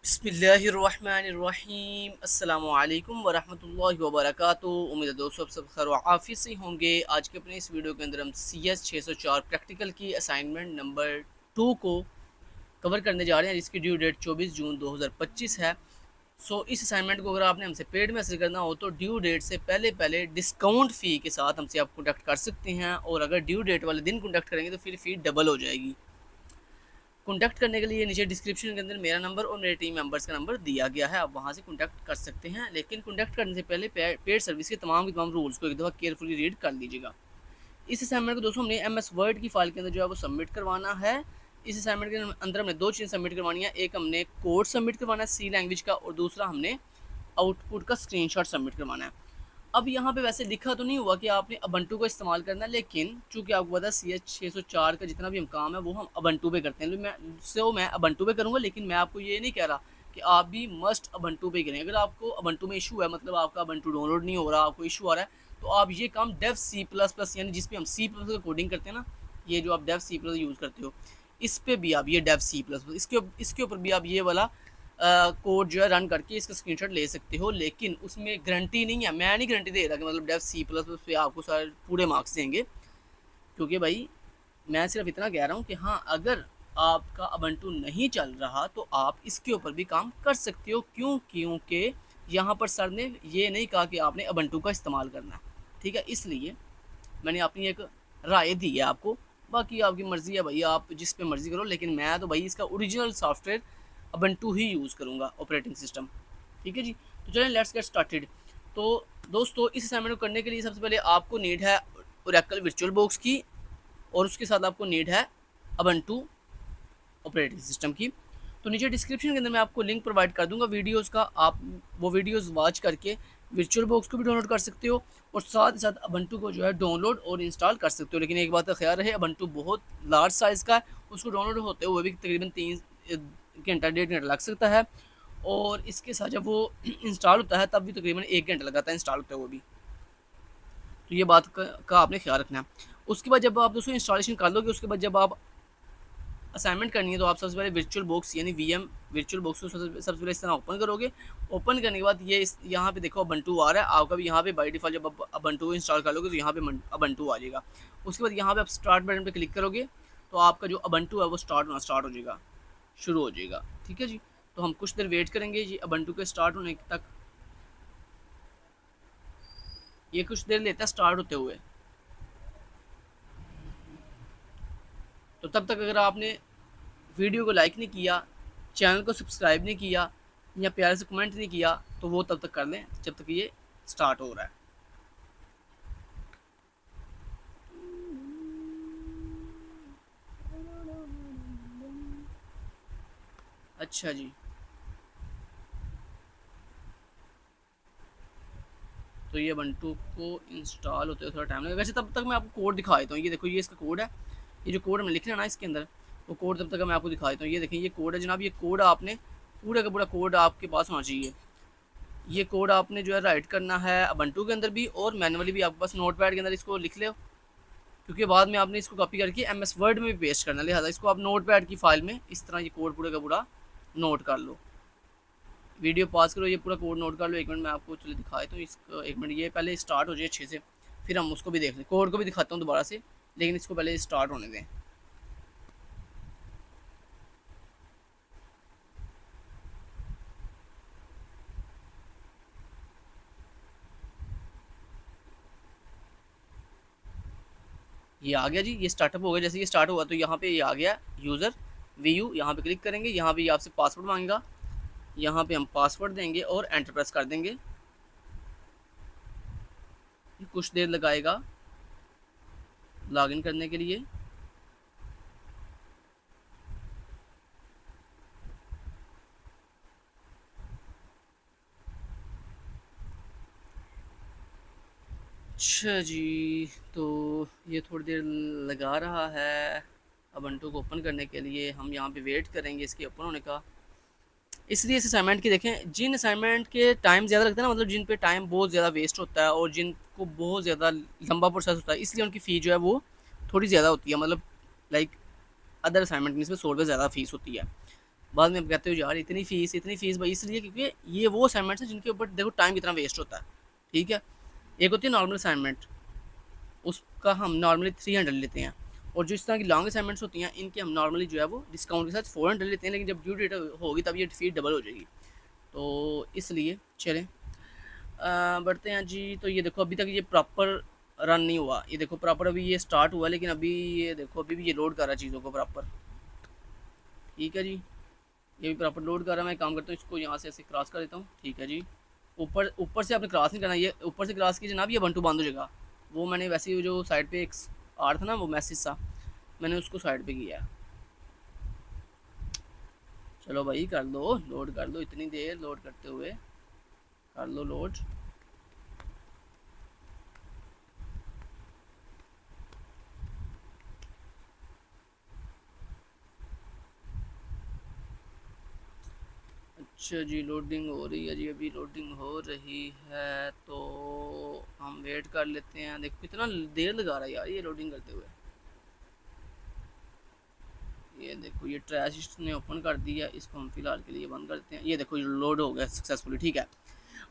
बिस्मिल्लाहिर्रहमानिर्रहीम अस्सलामुअलैकुम वरहमतुल्लाहि वबरकातुहू। उम्मीद है दोस्तों आप सब खैर व आफियत से होंगे। आज के अपने इस वीडियो के अंदर हम CS 604 प्रैक्टिकल की असाइनमेंट नंबर 2 को कवर करने जा रहे हैं, जिसकी ड्यू डेट 24 जून 2025 है। इस असाइनमेंट को अगर आपने हमसे पेड में हासिल करना हो तो ड्यू डेट से पहले पहले डिस्काउंट फ़ी के साथ हमसे आप कॉन्टैक्ट कर सकते हैं, और अगर ड्यू डेट वाले दिन कॉन्टैक्ट करेंगे तो फिर फ़ी डबल हो जाएगी। कॉन्टैक्ट करने के लिए नीचे डिस्क्रिप्शन के अंदर मेरा नंबर और मेरे टीम मेंबर्स का नंबर दिया गया है, आप वहां से कॉन्टैक्ट कर सकते हैं। लेकिन कॉन्टैक्ट करने से पहले पेड सर्विस के तमाम रूल्स को एक दफ़ा केयरफुली रीड कर लीजिएगा। इस असाइनमेंट को दोस्तों हमने MS वर्ड की फाइल के अंदर जो है वो सबमिट करवाना है। इस असाइनमेंट के अंदर हमने दो चीज़ें सबमिट करवानी है, एक हमने कोड सबमिट करवाना है C लैंग्वेज का, और दूसरा हमने आउटपुट का स्क्रीनशॉट सबमिट करवाना है। अब यहाँ पे वैसे लिखा तो नहीं हुआ कि आपने अबंटू को इस्तेमाल करना है, लेकिन चूंकि आपको पता है CS 604 का जितना भी हम काम है वो हम अबंटू पे करते हैं, मैं अबंटू पे करूँगा। लेकिन मैं आपको ये नहीं कह रहा कि आप भी मस्ट अबंटू पे करें। अगर आपको अबंटू में इशू है, मतलब आपका अबंटू डाउनलोड नहीं हो रहा, आपको इशू आ रहा है, तो आप ये काम डेव C++ यानी जिस पे हम C++ का कोडिंग करते हैं ना, ये जो आप डेव C++ यूज़ करते हो, इस पर भी आप ये डेव C++ इसके ऊपर भी आप ये वाला कोड जो है रन करके इसका स्क्रीनशॉट ले सकते हो। लेकिन उसमें गारंटी नहीं है, मैं नहीं गारंटी दे रहा कि मतलब डेव C++ पे आपको सारे पूरे मार्क्स देंगे, क्योंकि भाई मैं सिर्फ इतना कह रहा हूँ कि हाँ, अगर आपका अबंटू नहीं चल रहा तो आप इसके ऊपर भी काम कर सकते हो। क्योंकि यहाँ पर सर ने ये नहीं कहा कि आपने अबंटू का इस्तेमाल करना है, ठीक है। इसलिए मैंने अपनी एक राय दी है आपको, बाकी आपकी मर्ज़ी है भाई, आप जिस पे मर्ज़ी करो। लेकिन मैं तो भाई इसका ओरिजिनल सॉफ्टवेयर अबंटू ही यूज़ करूँगा, ऑपरेटिंग सिस्टम, ठीक है जी। तो चलें लेट्स गेट स्टार्टेड। तो दोस्तों इस असाइनमेंट को करने के लिए सबसे पहले आपको नीड है ओरेकल वर्चुअल बॉक्स की, और उसके साथ आपको नीड है अबंटू ऑपरेटिंग सिस्टम की। तो नीचे डिस्क्रिप्शन के अंदर मैं आपको लिंक प्रोवाइड कर दूंगा वीडियोस का, आप वो वीडियोस वॉच करके वर्चुअल बॉक्स को भी डाउनलोड कर सकते हो, और साथ ही साथ अबंटू को जो है डाउनलोड और इंस्टॉल कर सकते हो। लेकिन एक बात का ख्याल रहे, अबंटू बहुत लार्ज साइज़ का है, उसको डाउनलोड होते हुए भी तकरीबन 3 घंटा 1.5 घंटा लग सकता है, और इसके साथ जब वो इंस्टॉल होता है तब भी तकरीबन 1 घंटा लगाता है इंस्टॉल होते हुए भी। तो ये बात का आपने ख्याल रखना है। उसके बाद जब आप दोस्तों इंस्टॉलेशन कर लोगे, उसके बाद जब आप असाइनमेंट करनी है तो आप सबसे पहले वर्चुअल बॉक्स यानी VM वर्चुअल बॉक्स को सबसे पहले इस तरह ओपन करोगे। ओपन करने के बाद ये यहाँ पे देखो अबंटू आ रहा है आपका भी, यहाँ पे बाय डिफ़ॉल्ट जब आप अबंटू इंस्टॉल कर लोगे तो यहाँ पे अबंटू आ जाएगा। उसके बाद यहाँ पे आप स्टार्ट बटन पे क्लिक करोगे तो आपका जो अबंटू है वो स्टार्ट हो जाएगा, शुरू हो जाएगा, ठीक है जी। तो हम कुछ देर वेट करेंगे जी अबंटू के स्टार्ट होने तक, ये कुछ देर लेता है स्टार्ट होते हुए। तो तब तक अगर आपने वीडियो को लाइक नहीं किया, चैनल को सब्सक्राइब नहीं किया, या प्यारे से कमेंट नहीं किया, तो वो तब तक कर लें जब तक ये स्टार्ट हो रहा है। अच्छा जी, तो ये बंटू को इंस्टॉल होते हुए थोड़ा टाइम लगेगा। वैसे तब तक मैं आपको कोड दिखा देता हूँ। ये देखो, ये इसका कोड है, ये जो कोड हमने लिखना है ना इसके अंदर, वो कोड तब तक मैं आपको दिखा देता हूँ। ये देखें, ये कोड है जनाब, ये कोड आपने पूरा का पूरा कोड आपके पास होना चाहिए। ये कोड आपने जो है राइट करना है अबंटू के अंदर भी, और मैनुअली भी आपके पास नोट पैड के अंदर इसको लिख लो, क्योंकि बाद में आपने इसको कॉपी करके MS वर्ड में भी पेस्ट करना है। लिहाजा इसको आप नोट पैड की फाइल में इस तरह ये कोड पूरा का पूरा नोट कर लो। वीडियो पॉज करो, ये पूरा कोड नोट कर लो। 1 मिनट मैं आपको चलिए दिखाए तो इसका 1 मिनट, ये पहले स्टार्ट हो जाए अच्छे से, फिर हम उसको भी देख लें। कोड को भी दिखाता हूँ दोबारा से, लेकिन इसको पहले स्टार्ट होने दें। ये आ गया जी, ये स्टार्टअप हो गया। जैसे ये स्टार्ट हुआ तो यहाँ पे ये आ गया यूज़र व्यू, यहाँ पे क्लिक करेंगे। यहाँ पे ये आपसे पासवर्ड मांगेगा, यहाँ पे हम पासवर्ड देंगे और एंटर प्रेस कर देंगे। कुछ देर लगाएगा लॉगिन करने के लिए। अच्छा जी, तो ये थोड़ी देर लगा रहा है अबंटू को ओपन करने के लिए। हम यहाँ पे वेट करेंगे इसके ओपन होने का। इसलिए इस असाइनमेंट की देखें, जिन असाइनमेंट के टाइम ज़्यादा लगता है ना, मतलब जिन पे टाइम बहुत ज़्यादा वेस्ट होता है और जिनको बहुत ज़्यादा लंबा प्रोसेस होता है, इसलिए उनकी फ़ी जो है वो थोड़ी ज़्यादा होती है। मतलब लाइक अदर असाइनमेंट में इसमें 100 रुपये ज़्यादा फ़ीस होती है। बाद में आप कहते हो यार इतनी फ़ीस भाई, इसलिए क्योंकि ये वो असाइनमेंट्स हैं जिनके ऊपर देखो टाइम कितना वेस्ट होता है। ठीक है, एक होती है नॉर्मल असाइनमेंट, उसका हम नॉर्मली 300 लेते हैं, और जो इस तरह की लॉन्ग असाइनमेंट्स होती हैं इनके हम नॉर्मली जो है वो डिस्काउंट के साथ 400 लेते हैं, लेकिन जब ड्यू डेट होगी तब ये फ़ीस डबल हो जाएगी। तो इसलिए चलें बढ़ते हैं जी। तो ये देखो अभी तक ये प्रॉपर रन नहीं हुआ, ये देखो प्रॉपर अभी ये स्टार्ट हुआ, लेकिन अभी ये देखो अभी भी ये लोड कर रहा है चीज़ों को प्रॉपर। ठीक है जी, ये भी प्रॉपर लोड कर रहा है। मैं काम करता हूँ, इसको यहाँ से ऐसे क्रॉस कर देता हूँ। ठीक है जी, ऊपर ऊपर से आपने क्रॉस नहीं करना, ये ऊपर से क्रॉस कीजिए जनाब, ये 1 2 बंद हो जाएगा। वो मैंने वैसे ही जो साइड पे एक आ रहा था ना वो मैसेज सा, मैंने उसको साइड पे किया है। चलो भाई कर लो, लोड कर लो, इतनी देर लोड करते हुए कर लो लोड। अच्छा जी, लोडिंग हो रही है जी, अभी लोडिंग हो रही है, तो हम वेट कर लेते हैं। देखो कितना देर लगा रहा है यार ये लोडिंग करते हुए। ये देखो ये ट्रैश ने ओपन कर दिया, इसको हम फिलहाल के लिए बंद करते हैं। ये देखो ये लोड हो गया सक्सेसफुली। ठीक है,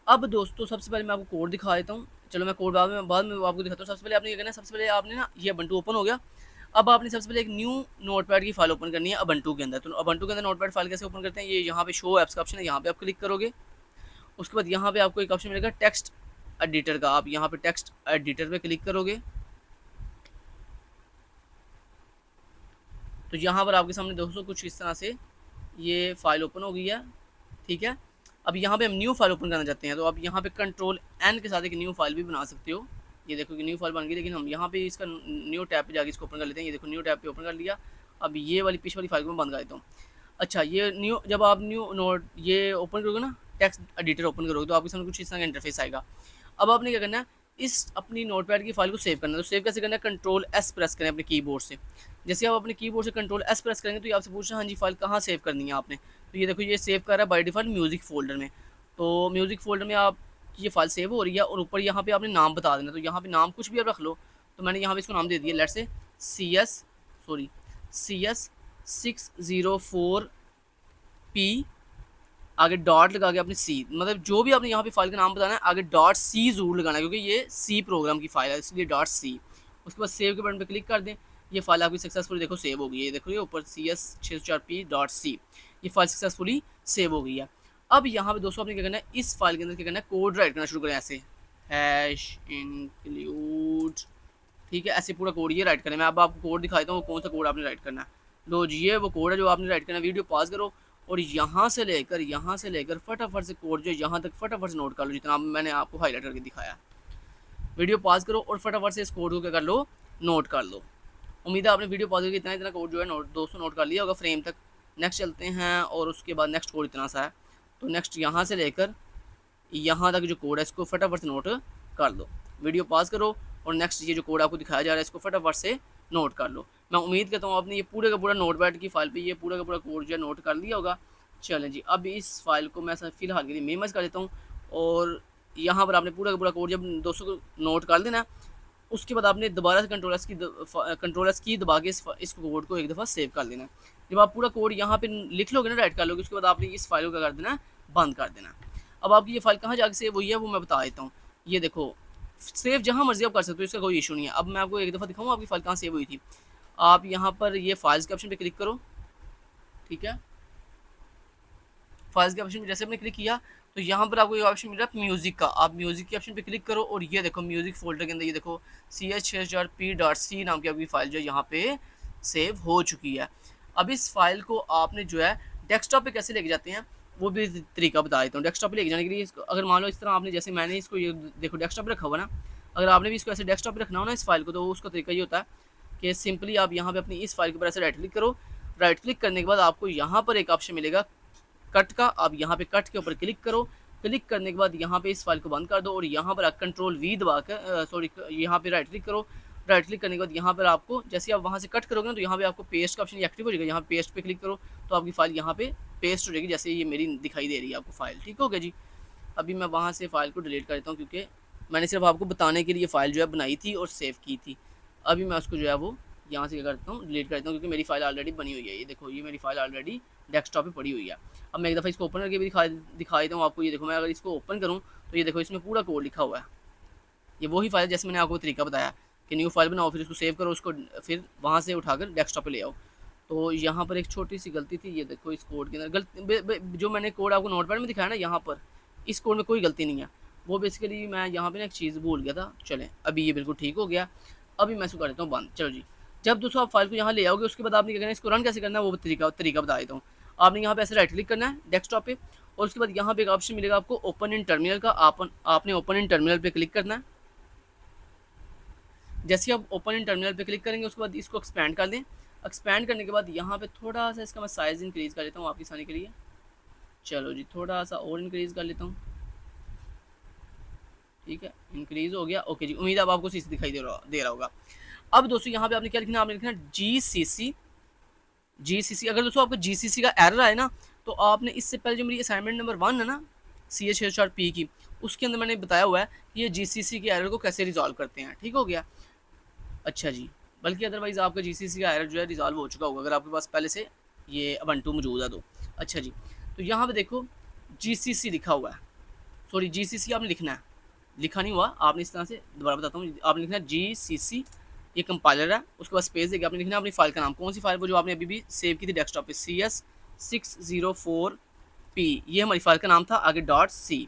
अब दोस्तों सबसे पहले मैं आपको कोड दिखा देता हूँ। चलो मैं कोड बाद में आपको दिखाता हूँ। सबसे पहले आपने ये करना है, सबसे पहले आपने ना ये अबंटू ओपन हो गया। अब आपने सबसे पहले एक न्यू नोटपैड की फाइल ओपन करनी है अबंटू के अंदर। तो अबंटू के अंदर नोटपैड फाइल कैसे ओपन करते हैं, ये यहाँ पे शो ऐप्स का ऑप्शन है, यहाँ पे आप क्लिक करोगे। उसके बाद यहाँ पे आपको एक ऑप्शन मिलेगा टेक्स्ट एडिटर का, आप यहाँ पे टेक्स्ट एडिटर पे क्लिक करोगे। तो यहाँ पर आपके सामने दोस्तों कुछ इस तरह से ये फाइल ओपन हो गई है। ठीक है, अब यहाँ पे हम न्यू फाइल ओपन करना चाहते हैं, तो आप यहाँ पे कंट्रोल एन के साथ एक न्यू फाइल भी बना सकते हो। ये देखो कि न्यू फाइल बन गई, लेकिन हम यहाँ पे इसका न्यू टैब पे जाके इसको ओपन कर लेते हैं। ये देखो न्यू टैब पे ओपन कर लिया। अब ये वाली पिछली वाली फाइल को मैं बंद कर देता हूँ। अच्छा, ये न्यू जब आप न्यू नोट ये ओपन करोगे ना, टेक्स्ट एडिटर ओपन करोगे, तो आपके सामने कुछ इस तरह का इंटरफेस आएगा। अब आपने क्या करना है, इस अपनी नोटपैड की फाइल को सेव करना है। तो सेव कैसे करना है, कंट्रोल एस प्रेस करें अपने कीबोर्ड से। जैसे आप अपने कीबोर्ड से कंट्रोल एस प्रेस करेंगे तो ये आपसे पूछना हाँ जी फाइल कहाँ सेव करनी है आपने। तो ये देखो ये सेव कर रहा है बाय डिफ़ॉल्ट म्यूज़िक फ़ोल्डर में। तो म्यूज़िक फ़ोल्डर में आप ये फाइल सेव हो रही है, और ऊपर यहाँ पे आपने नाम बता देना। तो यहाँ पे नाम कुछ भी आप रख लो। तो मैंने यहाँ पे इसको नाम दे दिया, लेट्स से CS 604P, आगे डॉट लगा के आपने सी, मतलब जो भी आपने यहाँ पे फाइल का नाम बताना है आगे डॉट सी ज़रूर लगाना है, क्योंकि ये सी प्रोग्राम की फाइल है, इसलिए डॉट सी। उसके बाद सेव के बटन पे क्लिक कर दें। ये फाइल आपकी सक्सेसफुली देखो सेव हो गई है। देखो ये ऊपर CS604P.C, ये फाइल सक्सेसफुली सेव हो गई है। अब यहाँ पे दोस्तों आपने क्या करना है, इस फाइल के अंदर क्या करना है, कोड राइट करना शुरू करें ऐसे #include। ठीक है, ऐसे पूरा कोड ये राइट करना है। मैं अब आपको कोड दिखाता हूँ कौन सा कोड आपने राइट करना है। लो जी, ये वो कोड है जो आपने राइट करना है। वीडियो पॉज करो और यहाँ से लेकर फटाफट से कोड जो यहाँ तक फटाफट से नोट कर लो, जितना मैंने आपको हाईलाइट करके दिखाया। वीडियो पॉज करो और फटाफट से इस कोड को क्या कर लो, नोट कर लो। उम्मीद है आपने वीडियो पॉज करके इतना कोड जो है दोस्तों नोट कर लिया होगा फ्रेम तक। नेक्स्ट चलते हैं, और उसके बाद नेक्स्ट कोड इतना सा है। तो नेक्स्ट यहाँ से लेकर यहाँ तक जो कोड है इसको फटाफट से नोट कर लो। वीडियो पॉज करो और नेक्स्ट ये जो कोड आपको दिखाया जा रहा है इसको फटाफट से नोट कर लो। मैं उम्मीद करता हूँ आपने ये पूरे का पूरा नोटपैड की फाइल पे ये पूरा का पूरा कोड जो है नोट कर लिया होगा। चलें जी, अब इस फाइल को मैं फ़िलहाल के लिए मिनिमाइज़ कर देता हूँ, और यहाँ पर आपने पूरा का पूरा कोड जब दोस्तों को नोट कर देना, उसके बाद आपने दोबारा से कंट्रोल एस की दबा के इस कोड को एक दफ़ा सेव कर लेना। जब आप पूरा कोड यहाँ पे लिख लोगे ना, राइट कर लोगे, उसके बाद आपने इस फाइल को क्या कर देना, बंद कर देना। अब आपकी ये फाइल कहाँ जाके सेव हुई है वो मैं बता देता हूँ। ये देखो सेव जहाँ मर्जी आप कर सकते हो, इसका कोई इशू नहीं है। अब मैं आपको एक दफ़ा दिखाऊँ आपकी फाइल कहाँ सेव हुई थी। आप यहाँ पर ये फाइल्स के ऑप्शन पे क्लिक करो। ठीक है, फाइल्स के ऑप्शन पे जैसे आपने क्लिक किया तो यहाँ पर आपको ये ऑप्शन मिल रहा है म्यूज़िक का। आप म्यूज़िक के ऑप्शन पे क्लिक करो और ये देखो म्यूज़िक फोल्डर के अंदर ये देखो CS604P.C नाम की आपकी फ़ाइल जो है यहाँ पे सेव हो चुकी है। अब इस फाइल को आपने जो है डेस्कटॉप पे कैसे लेके जाते हैं वो भी तरीका बता देता हूँ। डेस्कटॉप पे लेके जाने के लिए अगर मान लो इस तरह आपने, जैसे मैंने इसको ये देखो डेस्कटॉप पे रखा हुआ ना, अगर आपने भी इसको ऐसे डेस्कटॉप पे रखना हो ना इस फाइल को, तो उसका तरीका ये होता है कि सिंपली आप यहाँ पे अपनी इस फाइल के ऊपर ऐसे राइट क्लिक करो। राइट क्लिक करने के बाद आपको यहाँ पर एक ऑप्शन मिलेगा कट का, आप यहाँ पे कट के ऊपर क्लिक करो। क्लिक करने के बाद यहाँ पे इस फाइल को बंद कर दो और यहाँ पर कंट्रोल V दबा कर यहाँ पे राइट क्लिक करो। राइट क्लिक करने के बाद यहाँ पर आपको जैसे आप वहाँ से कट करोगे ना, तो यहाँ पे आपको पेस्ट का ऑप्शन एक्टिव हो जाएगा। यहाँ पेस्ट पे क्लिक करो तो आपकी फाइल यहाँ पे पेस्ट हो जाएगी, जैसे ये मेरी दिखाई दे रही है आपको फाइल। ठीक हो गया जी। अभी मैं वहाँ से फाइल को डिलीट कर देता हूँ, क्योंकि मैंने सिर्फ आपको बताने के लिए फ़ाइल जो है बनाई थी और सेव की थी। अभी मैं उसको जो है वो यहाँ से क्या करता हूँ, डिलीट कर देता हूँ, क्योंकि मेरी फ़ाइल ऑलरेडी बनी हुई है। ये देखो ये मेरी फ़ाइल ऑलरेडी डेस्कटॉप पे पड़ी हुई है। अब मैं एक दफ़ा इसको ओपन करके भी दिखा देता हूँ आपको। ये देखो, मैं अगर इसको ओपन करूँ तो ये देखो इसमें पूरा कोड लिखा हुआ है। ये वही फाइल जैसे मैंने आपको तरीका बताया कि न्यू फाइल बनाओ, फिर उसको सेव करो, उसको फिर वहाँ से उठाकर डेस्कटॉप पे ले आओ। तो यहाँ पर एक छोटी सी गलती थी, ये देखो इस कोड के अंदर जो मैंने कोड आपको नोटपैड में दिखाया ना, यहाँ पर इस कोड में कोई गलती नहीं है। वो बेसिकली मैं यहाँ पे ना एक चीज़ भूल गया था। चलें, अभी ये बिल्कुल ठीक हो गया। अभी मैं इसको कर देता हूँ बंद। चलो जी, जब दोस्तों आप फाइल को यहाँ ले आओगे, उसके बाद आपने क्या करना है, इसको रन कैसे करना है वो तरीका बता देता हूँ। आपने यहाँ पे ऐसे राइट क्लिक करना है डेस्कटॉप पे, और उसके बाद यहाँ पे एक ऑप्शन मिलेगा आपको ओपन इन टर्मिनल का। आपने ओपन इन टर्मिनल पे क्लिक करना है। जैसे ही आप ओपन इन टर्मिनल पे क्लिक करेंगे, उसके बाद इसको एक्सपैंड कर दें। एक्सपैंड करने के बाद यहाँ पे थोड़ा सा इसका मैं साइज़ इंक्रीज़ कर लेता हूँ आपकी आसानी के लिए। चलो जी, थोड़ा सा और इंक्रीज़ कर लेता हूँ। ठीक है, इंक्रीज़ हो गया। ओके जी, उम्मीद है अब आपको सीसी दिखाई दे रहा होगा। अब दोस्तों यहाँ पे आपने क्या लिखना है, आपने लिखना है GCC। अगर दोस्तों आपको GCC का एरर आए ना, तो आपने इससे पहले जो मेरी असाइनमेंट नंबर 1 है ना CS604P की, उसके अंदर मैंने बताया हुआ है कि ये GCC के एरर को कैसे रिजॉल्व करते हैं। ठीक हो गया। अच्छा जी, बल्कि अदरवाइज़ आपका GCC का एरर जो है रिजॉल्व हो चुका होगा अगर आपके पास पहले से ये उबंटू मौजूद है तो। अच्छा जी, तो यहाँ पे देखो GCC लिखा हुआ है। सॉरी, GCC आपने लिखना है, लिखा नहीं हुआ आपने, इस तरह से दोबारा बताता हूँ। आपने लिखना है GCC, ये कंपाइलर है, उसके बाद स्पेस देके आपने लिखना है अपनी फाइल का नाम। कौन सी फाइल, वो जो आपने अभी भी सेव की थी डेस्कटॉप पे, CS604P, ये हमारी फाइल का नाम था। आगे .c,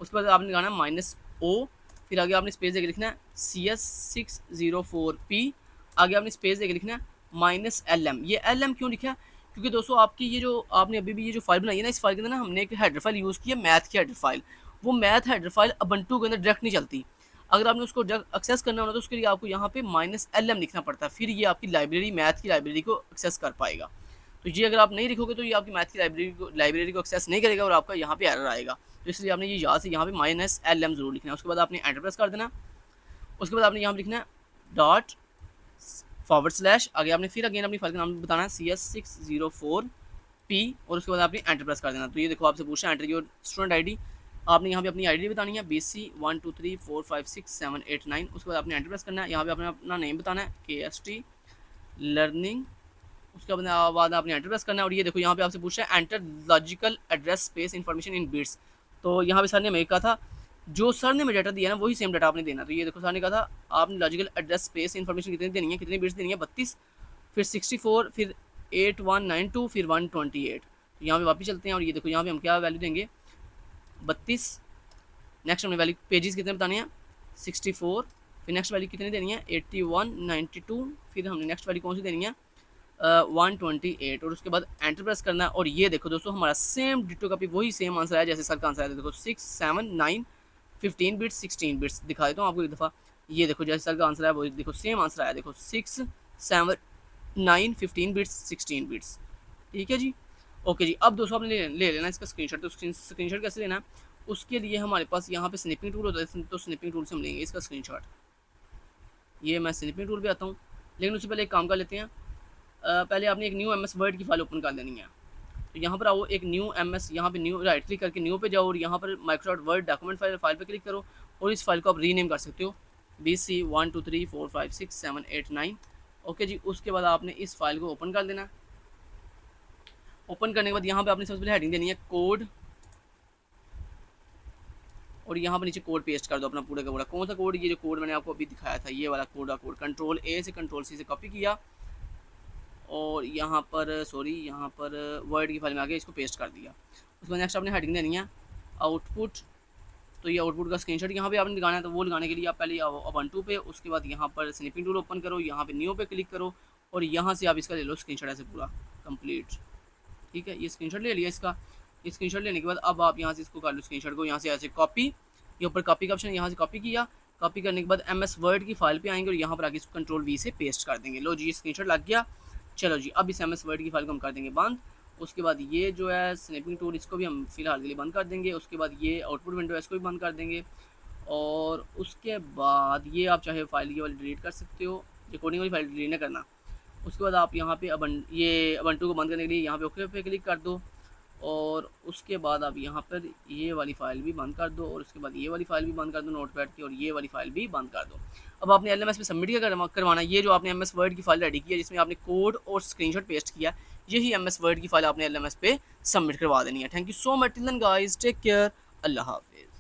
उसके बाद आपने लगाना है -o, फिर आगे आपने स्पेस देके लिखना है CS604P, आगे आपने स्पेस देके लिखना है -lm। ये lm क्यों लिखा है, क्योंकि दोस्तों आपकी ये जो आपने अभी भी ये जो फाइल बनाई है ना, इस फाइल के अंदर ना हमने एक हेडर फाइल यूज़ की है, मैथ की हेडर फाइल। वो मैथ हेडर फाइल उबंटू के अंदर डायरेक्ट नहीं चलती। अगर आपने उसको एक्सेस करना हो तो उसके लिए आपको यहाँ पे -lm लिखना पड़ता है, फिर ये आपकी लाइब्रेरी, मैथ की लाइब्रेरी को एक्सेस कर पाएगा। तो ये अगर आप नहीं लिखोगे तो ये आपकी मैथ की लाइब्रेरी को एक्सेस नहीं करेगा और आपका यहाँ पे एरर आएगा। तो इसलिए आपने ये यहाँ से यहाँ पे -lm ज़रूर लिखना है। उसके बाद आपने एंटर प्रेस कर देना। उसके बाद आपने यहाँ पे लिखना है ./ आगे आपने फिर अगेन अपनी फाइल का नाम बताना है CS604P, और उसके बाद आपने एंटर प्रेस कर देना। तो ये देखो आपसे पूछा एंटर योर स्टूडेंट ID, आपने यहाँ पे अपनी आईडी बतानी है BC12345678 9। उसके बाद आपने एंटर प्रेस करना है। यहाँ पे आपने अपना नेम बताना है KST लर्निंग। उसके बाद आपने एंटर प्रेस करना है। और ये देखो यहाँ पे आपसे पूछा है enter logical address space information in bits. तो यहाँ पे सर ने मेरे कहा था, जो सर ने मुझे डाटा दिया ना वही सेम डाटा आपने देना। तो ये देखो सर ने कहा था आपने लॉजिकल एड्रेस स्पेस इन्फॉर्मेशन कितनी देनी है, कितनी बिट्स देनी है, 32, फिर 64, फिर 8192, फिर 128। तो यहाँ पे वापस चलते हैं और ये देखो यहाँ पे हम क्या वैल्यू देंगे, 32। नेक्स्ट हमने वैल्यू पेजेस कितने बताने हैं, 64, फिर नेक्स्ट वैल्यू कितनी देनी है, 81 92, फिर हमने नेक्स्ट वैल्यू कौन सी देनी है, 128, और उसके बाद एंटर प्रेस करना है। और ये देखो दोस्तों हमारा सेम डिटो कॉपी वही सेम आंसर है जैसे सर का आंसर है। देखो 6 7 9 15 बिट्स 16 बिट्स दिखा देता हूँ आपको एक दफ़ा। ये देखो जैसे सर का आंसर है वो देखो सेम आंसर आया, देखो 6 7 9 15 बिट्स 16 बिट्स। ठीक है जी, ओके जी। अब दोस्तों आपने ले लेना इसका स्क्रीनशॉट। तो स्क्रीनशॉट कैसे लेना है, उसके लिए हमारे पास यहाँ पे स्निपिंग टूल होता है, तो स्निपिंग टूल से हम लेंगे इसका स्क्रीनशॉट। ये मैं स्निपिंग टूल पे आता हूँ, लेकिन उससे पहले एक काम कर लेते हैं। पहले आपने एक न्यू MS वर्ड की फाइल ओपन कर लेनी है। तो यहाँ पर आओ, एक न्यू MS, यहाँ पे न्यू राइट क्लिक करके न्यू पे जाओ और यहाँ पर माइक्रोसॉफ्ट वर्ड डॉक्यूमेंट फाइल पे क्लिक करो और इस फाइल को आप रीनेम कर सकते हो BC12345678 9। ओके जी, उसके बाद आपने इस फाइल को ओपन कर देना। ओपन करने के बाद यहाँ पे आपने सबसे पहले हेडिंग देनी है कोड, और यहाँ पर नीचे कोड पेस्ट कर दो अपना पूरा का पूरा। कौन सा कोड, ये जो कोड मैंने आपको अभी दिखाया था ये वाला कोड कंट्रोल A से कंट्रोल C से कॉपी किया और यहाँ पर यहाँ पर वर्ड की फाइल में आके इसको पेस्ट कर दिया। उसके बाद नेक्स्ट आपने हेडिंग देनी है आउटपुट। तो ये आउटपुट का स्क्रीनशॉट यहाँ पे आपने लगाना है। तो वो लगाने के लिए आप पहले उबंटू पे, उसके बाद यहाँ पर स्निपिंग टूल ओपन करो, यहाँ पे न्यू पे क्लिक करो और यहाँ से आप इसका ले लो स्क्रीनशॉट ऐसे पूरा कंप्लीट। ठीक है, ये स्क्रीनशॉट ले लिया इसका। स्क्रीनशॉट लेने के बाद अब आप यहाँ से इसको कर लो स्क्रीनशॉट को, यहाँ से ऐसे कॉपी, ये ऊपर कॉपी का ऑप्शन है, यहाँ से कॉपी किया। कॉपी करने के बाद MS वर्ड की फाइल पे आएंगे और यहाँ पर आके इसको कंट्रोल V से पेस्ट कर देंगे। लो जी, स्क्रीनशॉट लग गया। चलो जी, अब इस MS वर्ड की फाइल को हम कर देंगे बंद। उसके बाद ये जो है स्नैपिंग टूल, इसको भी हम फिलहाल के लिए बंद कर देंगे। उसके बाद ये आउटपुट विंडो है, इसको भी बंद कर देंगे। और उसके बाद ये आप चाहे फाइल ये वाली डिलीट कर सकते हो, रिकॉर्डिंग वाली फाइल डिलीट ना करना। उसके बाद आप यहाँ पे ये उबंटू को बंद करने के लिए यहाँ पे ओके पे क्लिक कर दो और उसके बाद आप यहाँ पर ये वाली फ़ाइल भी बंद कर दो और उसके बाद ये वाली फ़ाइल भी बंद कर दो नोटपैड की, और ये वाली फ़ाइल भी बंद कर दो। अब आपने एलएमएस में सबमिट क्या करवाना, ये जो आपने एमएस वर्ड की फ़ाइल रेडी की है जिसमें आपने कोड और स्क्रीनशॉट पेस्ट किया, यही एमएस वर्ड की फ़ाइल आपने एलएमएस पे सबमिट करवा देनी है। Thank you so much, till then guys, take care, अल्लाह हाफिज़।